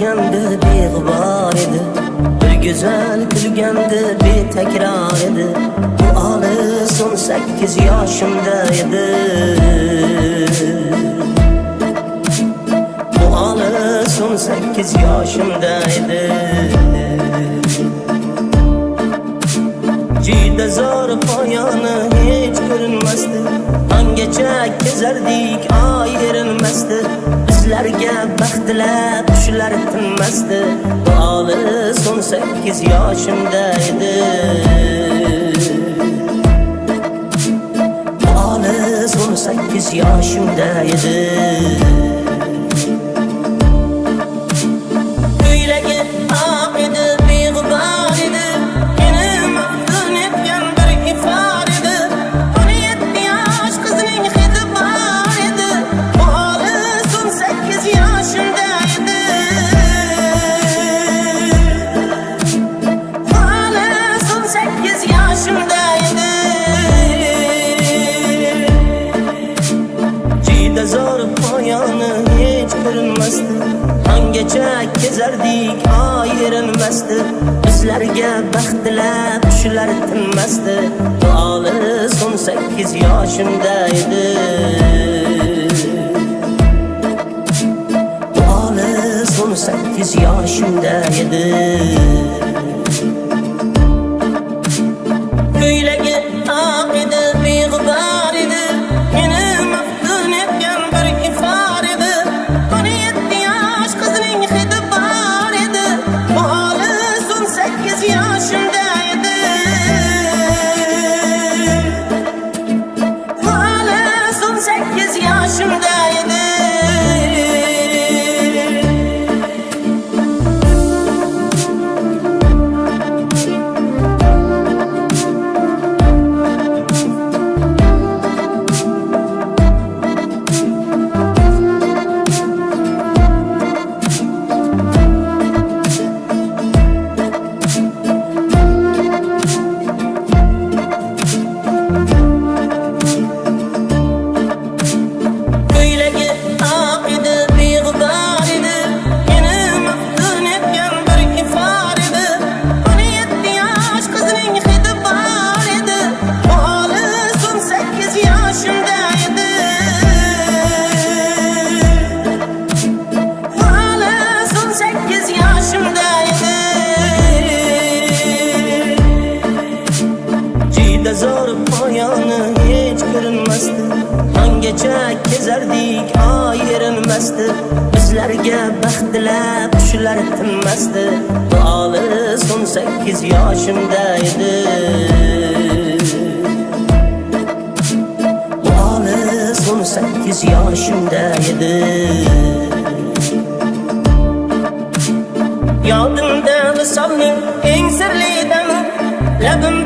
kulganda beg'ubor edi, bir go'zal kulganda betakrar edi. Bu olis 18 yoshimda edi. Bu olis 18 yoshimda edi. Juda zo'r poyoni hech ko'rinmasdi, angacha kezardik oy erinmasdi. Bizlarga baxtlar qushlar tinmasdi. Bu olis 18 yoshimda edi. Bu olis 18 yoshimda edi. Angacha kezardik oy erinmasdi. Bizlarga baxtlar qushlar tinmasdi. Bu olis 18 yoshimda edi. Bu olis 18 yoshimda edi. Ko'ylagi oq edi, beg'ubor edi, meni maftun etgan bir ifor edi. 17 yosh qizning hidi bor edi. Bu olis 18 yoshimda edi. Bu olis 18 yoshimda edi. Zo'r poyoni hech ko'rinmasdi, angacha kezardik oy erinmasdi. Bizlarga baxtlar qushlar tinmasdi. Bu olis 18 yoshimda edi. Bu olis 18 yoshimda edi. Yodimda visolning eng sirli dami, labim